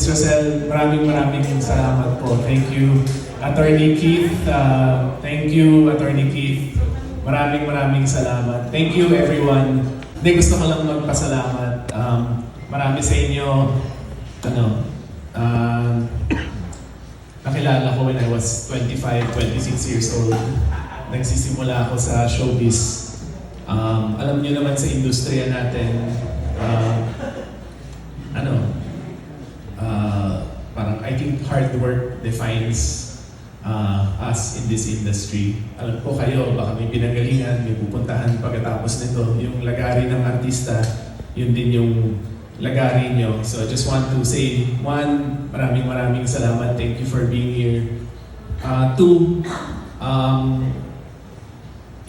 Miss Rosel, maraming salamat po. Thank you, Attorney Keith. Thank you, Attorney Keith. Maraming salamat. Thank you, everyone. Hindi, gusto ko lang magpasalamat. Marami sa inyo, nakilala ko when I was 25, 26 years old. Nagsisimula ako sa showbiz. Alam niyo naman sa industriya natin, parang I think hard work defines us in this industry. Alam ko kayo, baka may pinagalingan, may pupuntahan pagkatapos nito. Yung lagari ng artista, yun din yung lagari nyo. So I just want to say, one, maraming salamat. Thank you for being here. Two,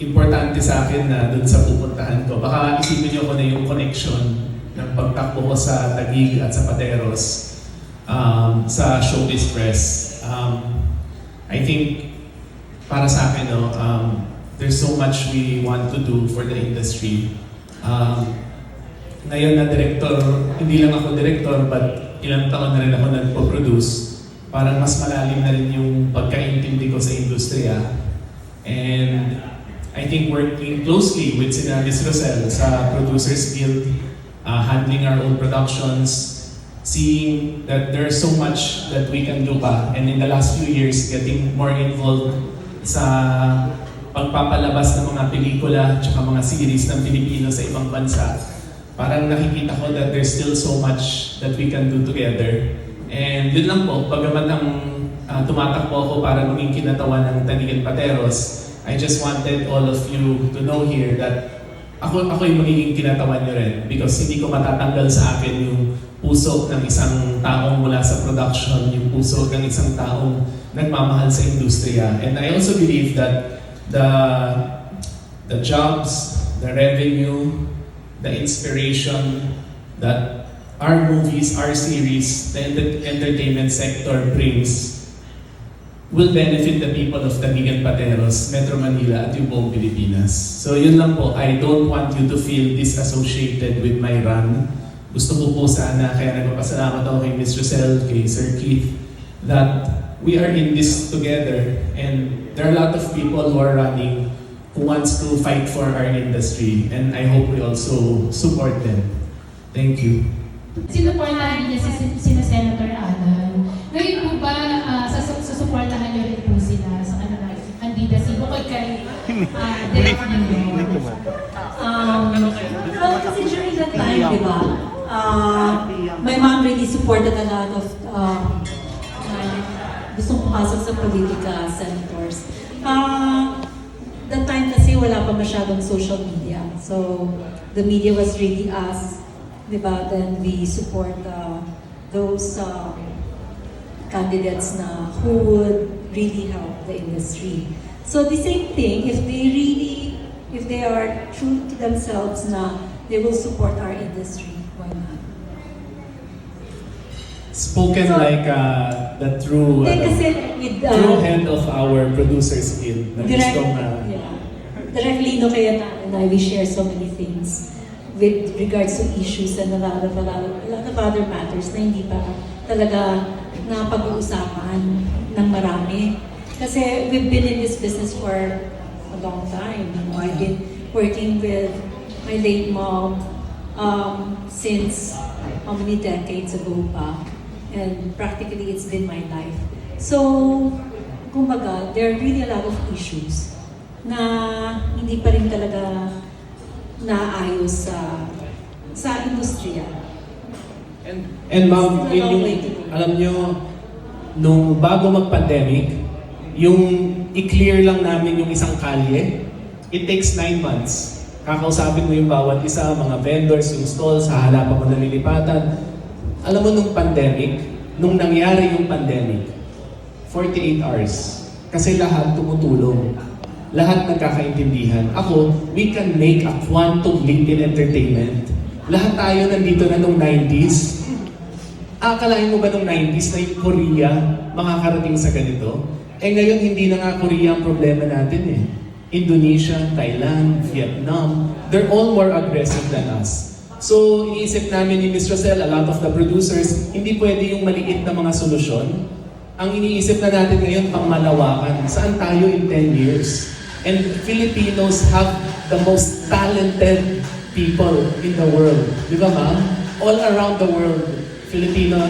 importante sa akin na dun sa pupuntahan ko. Baka isipin nyo ko na yung connection ng pagtakbo ko sa Taguig at sa Pateros sa Showbiz Press. I think para sa akin, there's so much we want to do for the industry. Ngayon na director, hindi lang ako director, but ilang taon na rin ako nagpo-produce. Parang mas malalim na rin yung pagkaintindi ko sa industriya. And I think working closely with sina Miss Rosel sa Producers Guild, handling our own productions, seeing that there's so much that we can do pa. And in the last few years, getting more involved sa pagpapalabas ng mga pelikula at mga series ng Pilipino sa ibang bansa. Parang nakikita ko that there's still so much that we can do together. And yun lang po, pagamat ang tumatakbo ako para maging kinatawan ng Taguig and Pateros, I just wanted all of you to know here that ako yung magiging kinatawan nyo rin, because hindi ko matatanggal sa akin yung puso ng isang taong mula sa production, yung puso ng isang taong nagmamahal sa industriya. And I also believe that the jobs, the revenue, the inspiration that our movies, our series, the entertainment sector brings will benefit the people of Taguig and Pateros, Metro Manila, at yung buong Pilipinas. So yun lang po, I don't want you to feel disassociated with my run. Gusto ko po sana, kaya nagpapasalamat ako kay Ms. Rosel, kay Sir Keith, that we are in this together, and there are a lot of people who are running who wants to fight for our industry, and I hope we also support them. Thank you. Sinuportahan niya si Senator Alan. Ngayon po ba, susuportahan niyo rin po sila sa kanilang candidacy bukod kay Direk Nino? Well, kasi during that time, di ba, my mom really supported a lot of gustong pumasok sa politika, senators. That time kasi wala pa masyadong social media. So, the media was really us, di ba? Then we support those candidates na who would really help the industry. So the same thing, if they are true to themselves na they will support our industry, why not? Spoken so, like the true head of our Producers Guild. Direk Lino Cayetano and I, we share so many things with regards to issues and a lot of other matters na hindi pa talaga na pag-uusapan ng marami. Kasi we've been in this business for a long time. I've been working with my late mom since how many decades ago pa. And practically it's been my life. So, kumbaga, there are really a lot of issues na hindi pa rin talaga naayos sa industriya. And ma'am, alam nyo, nung bago mag-pandemic, yung i-clear lang namin yung isang kalye, it takes 9 months. Kakausapin mo yung bawat isa, mga vendors, yung stalls, hahalapan mo na lilipatan. Alam mo nung pandemic, nung nangyari yung pandemic, 48 hours. Kasi lahat tumutulong. Lahat nagkakaintindihan. Ako, we can make a quantum leap in entertainment. Lahat tayo nandito na nung 90s. Akalain mo ba nung 90s na yung Korea makakarating sa ganito? Eh ngayon, hindi na nga Korea ang problema natin Indonesia, Thailand, Vietnam, they're all more aggressive than us. So, iniisip namin ni Ms. Rosel, a lot of the producers, hindi pwede yung maliit na mga solusyon. Ang iniisip na natin ngayon, pangmalawakan. Saan tayo in 10 years? And Filipinos have the most talented people in the world. Di ba, ma'am? All around the world, Filipino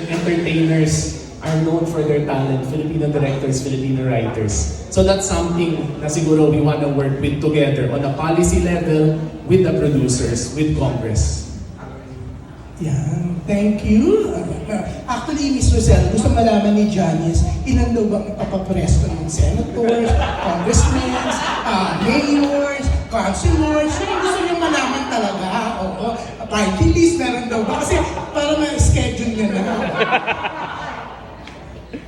entertainers are known for their talent. Filipino directors, Filipino writers. So that's something na siguro we want to work with together on a policy level with the producers, with Congress. Yan, thank you. Actually, Ms. Rosel, gusto malaman ni Janice, ilan daw bang ipapapresto ng senators, congressmen, mayors, councilors? Yung gusto niyo malaman talaga. Oo, party list meron daw ba? Kasi para ma-schedule niya na.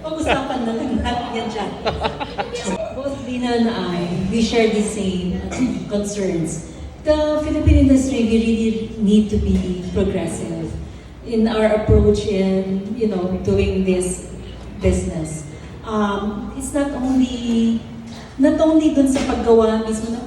Pag-usapan na lang natin yan dyan. Both Dina and I, we share the same concerns. The Philippine industry, we really need to be progressive in our approach in, doing this business. It's not only dun sa paggawa mismo,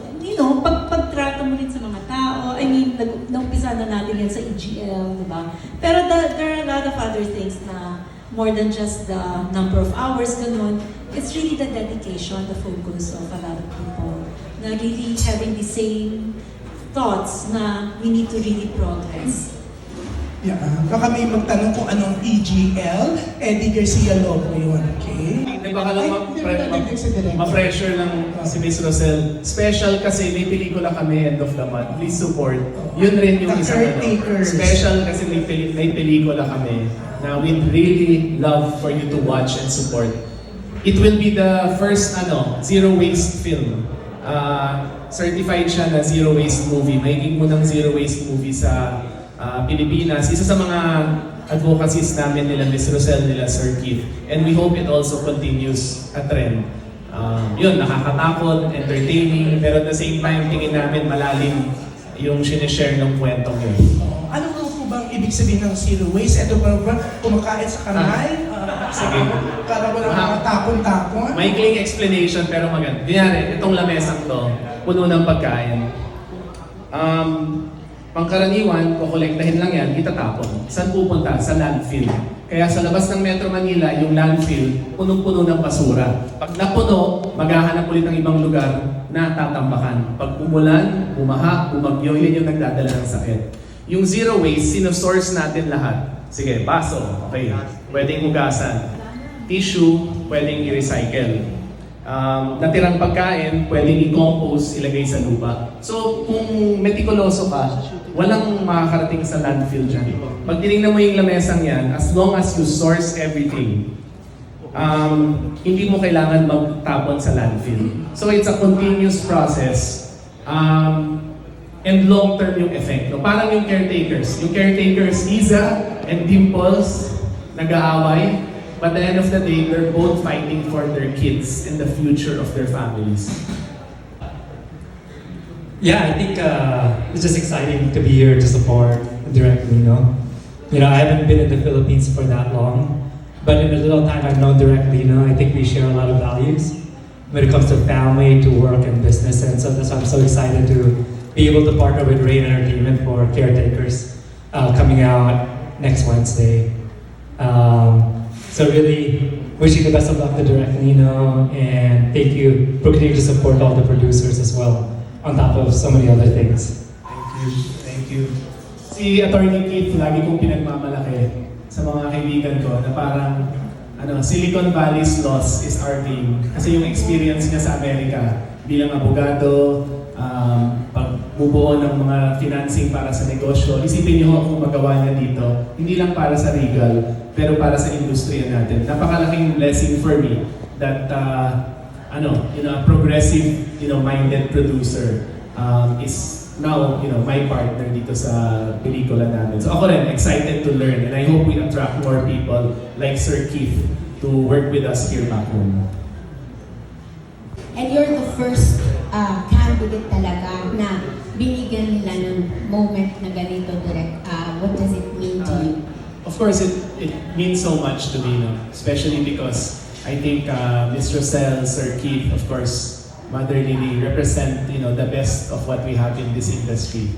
pagtrato mo rin sa mga tao. I mean, naumpisa na natin yan sa EGL, di ba? Pero there are a lot of other things na more than just the number of hours, ganun. It's really the dedication, the focus of a lot of people na really having the same thoughts na we need to really progress. Yeah, baka may magtanong kung anong EGL, Eddie Garcia Lobo yun, okay? Hindi baka lang Direct. ma-pressure lang si Ms. Rosel. Special kasi may pelikula kami end of the month. Please support. Yun rin yung The isang Caretakers. Special kasi may pelikula kami na we'd really love for you to watch and support. It will be the first zero waste film. Certified siya na zero waste movie. Maiging mo ng zero waste movie sa Pilipinas. Isa sa mga advocacies namin nila Ms. Rosel, nila Sir Keith. And we hope it also continues a trend. Yun, nakakatakot, entertaining, pero at the same time, tingin namin malalim yung sinishare ng kwentong yun. Ano po bang ibig sabihin ng zero waste? Ito ba kumakain sa kanay? Sige. Para walang mga tapon-tapon? Maikling explanation pero maganda. Kunyari, itong lamesang to, puno ng pagkain. Pangkaraniwan, kukolektahin lang yan, itatapon. Saan pupunta? Sa landfill. Kaya sa labas ng Metro Manila, yung landfill, punong-puno ng basura. Pag napuno, maghahanap ulit ng ibang lugar na tatambakan. Pag umulan, bumaha, bumagyo, yun yung nagdadala ng sakit. Yung zero waste, sinosource natin lahat. Sige, baso, okay. Pwedeng hugasan. Tissue, pwedeng i-recycle. Natirang pagkain, pwedeng i-compose, ilagay sa lupa. So, kung metikuloso ka, walang makakarating sa landfill dyan. Pag tinignan mo yung lamesang yan, as long as you source everything, hindi mo kailangan magtapon sa landfill. So, it's a continuous process. And long-term yung effect. No? Parang yung caretakers. Yung caretakers, Liza and Dimples, nag-aaway. But at the end of the day, they're both fighting for their kids and the future of their families. Yeah, I think it's just exciting to be here to support Direct Lino. I haven't been in the Philippines for that long, but in the little time I've known Direct Lino, I think we share a lot of values when it comes to family, to work, and business. And so that's why I'm so excited to be able to partner with Rain Entertainment for Caretakers coming out next Wednesday. So really wishing the best of luck to Direct Lino, and thank you for continuing to support all the producers as well, on top of so many other things. Thank you. Si Attorney Keith, lagi kong pinagmamalaki sa mga kaibigan ko na parang Silicon Valley's loss is our gain. Kasi yung experience niya sa Amerika bilang abogado, pagbubuo ng mga financing para sa negosyo. Isipin niyo kung magawa niya dito, hindi lang para sa Regal, pero para sa industriya natin. Napakalaking blessing for me that a progressive, minded producer is now, my partner dito sa pelikula namin. So ako rin, excited to learn, and I hope we attract more people like Sir Keith to work with us here back home. And you're the first candidate talaga na binigyan nila ng moment na ganito direct. What does it mean to you? Of course, it means so much to me, especially because I think Ms. Rosel, Sir Keith, of course, Mother Lily represent the best of what we have in this industry.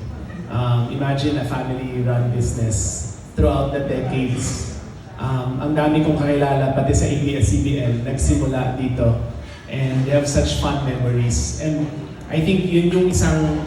Imagine a family-run business throughout the decades. Ang dami kong kakilala, pati sa ABS-CBN, nagsimula dito. And they have such fun memories. And I think yun yung isang,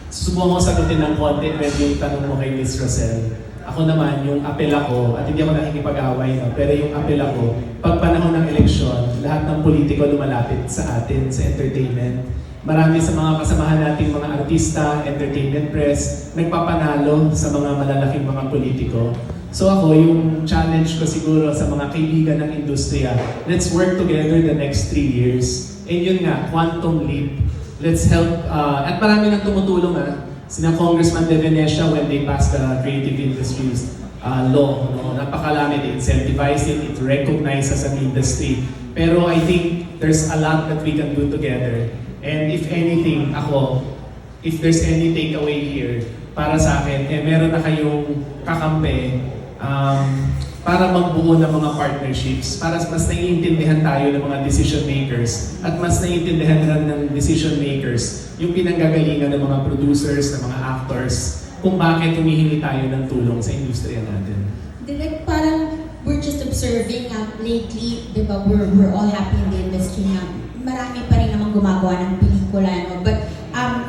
susubukan ko sagutin ng konti rin yung tanong mo kay Miss Rosel. Ako naman, yung apel ako, at hindi ako nakikipag-away, no? Pero yung apel ako, pag panahon ng eleksyon, lahat ng politiko lumalapit sa atin, sa entertainment. Marami sa mga kasamahan nating mga artista, entertainment press, nagpapanalo sa mga malalaking mga politiko. So ako, yung challenge ko siguro sa mga kaibigan ng industriya, let's work together the next 3 years. And yun nga, quantum leap. Let's help, at marami nang tumutulong sina Congressman De Venecia when they passed the Creative Industries law. No? Napakalami, they incentivize it, it recognizes an industry. Pero I think there's a lot that we can do together. And if anything, ako, if there's any takeaway here, para sa akin, meron na kayong kakampi para magbuo ng mga partnerships, para mas naiintindihan tayo ng mga decision makers at mas naiintindihan rin ng decision makers yung pinanggagalingan ng mga producers, ng mga actors, kung bakit humihingi tayo ng tulong sa industriya natin. Direk, parang we're just observing lately, di ba, we're all happy in the industry na marami pa rin namang gumagawa ng pelikula, no? But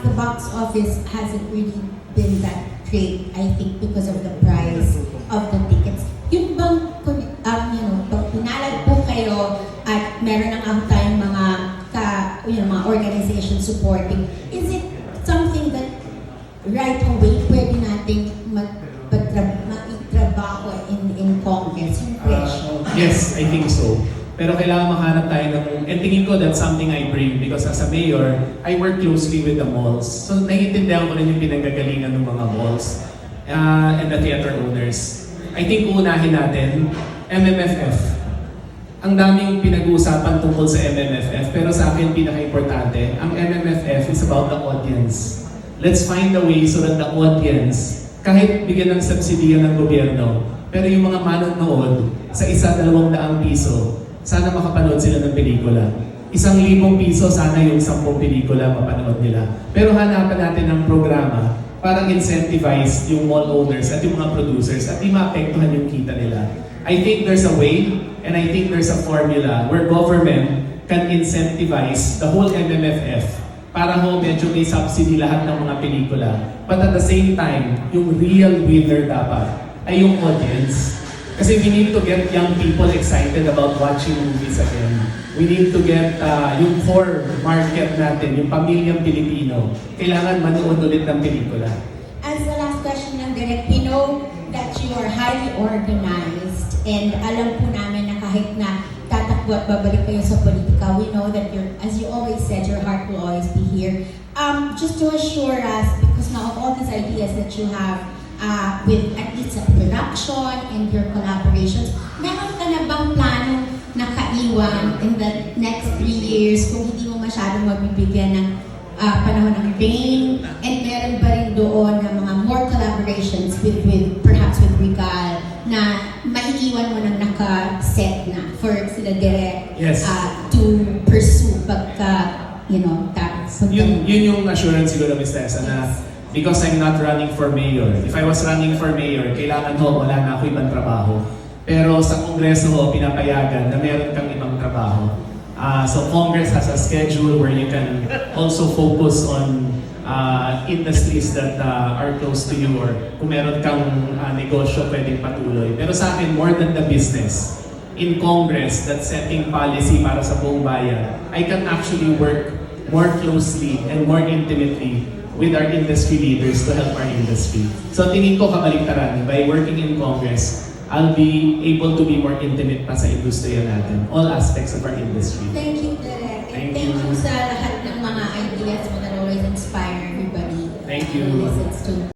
the box office hasn't really been that great, I think, because of the price of the tickets. Yung bang, pag pinalad po kayo at meron ng tayong mga mga organization supporting, is it something that right away pwede nating maitrabaho in Congress, yung presyo? Yes, I think so. Pero kailangan makahanap tayo ng, and tingin ko that's something I bring because as a mayor, I work closely with the malls. So naiintindihan ko rin yung pinanggagalingan ng mga malls and the theater owners. I think unahin natin, MMFF. Ang daming pinag-uusapan tungkol sa MMFF, pero sa akin pinaka-importante, ang MMFF is about the audience. Let's find a way so that the audience, kahit bigyan ng subsidiya ng gobyerno, pero yung mga manonood sa 1-2 piso, sana makapanood sila ng pelikula. 1,000 piso, sana yung 10 pelikula mapanood nila. Pero hanapan natin ng programa para incentivize yung mall owners at yung mga producers at di maapektuhan yung kita nila. I think there's a way and I think there's a formula where government can incentivize the whole MMFF para medyo may subsidy lahat ng mga pelikula. But at the same time, yung real winner dapat ay yung audience. Kasi we need to get young people excited about watching movies again. We need to get yung core market natin, yung pamilyang Pilipino. Kailangan manood ulit ng pelikula. As the last question lang, Direk, we know that you are highly organized and alam po namin na kahit na tatakbo at babalik kayo sa politika, we know that as you always said, your heart will always be here. Just to assure us, because now of all these ideas that you have, with at least sa production and your collaborations, meron ka na bang planong nakaiwan in the next 3 years kung hindi mo masyadong mabibigyan ng panahon ng pain? And meron ba rin doon na mga more collaborations with perhaps with Regal na maiiwan mo nang naka-set na for sila direct Yes. to pursue pagka, tapos Yun yung assurance siguro, Ms. Tessa, na because I'm not running for mayor. If I was running for mayor, kailangan wala na ako ibang trabaho. Pero sa Kongreso pinapayagan na meron kang ibang trabaho. So Congress has a schedule where you can also focus on industries that are close to you or kung meron kang negosyo pwedeng patuloy. Pero sa akin, more than the business, in Congress that's setting policy para sa buong bayan, I can actually work more closely and more intimately with our industry leaders to help our industry. So tingin ko kabaliktaran, by working in Congress, I'll be able to be more intimate pa sa industriya natin, all aspects of our industry. Thank you, Direk. And Thank thank you. you sa lahat ng mga ideas mo that always inspire everybody Thank who you. listens to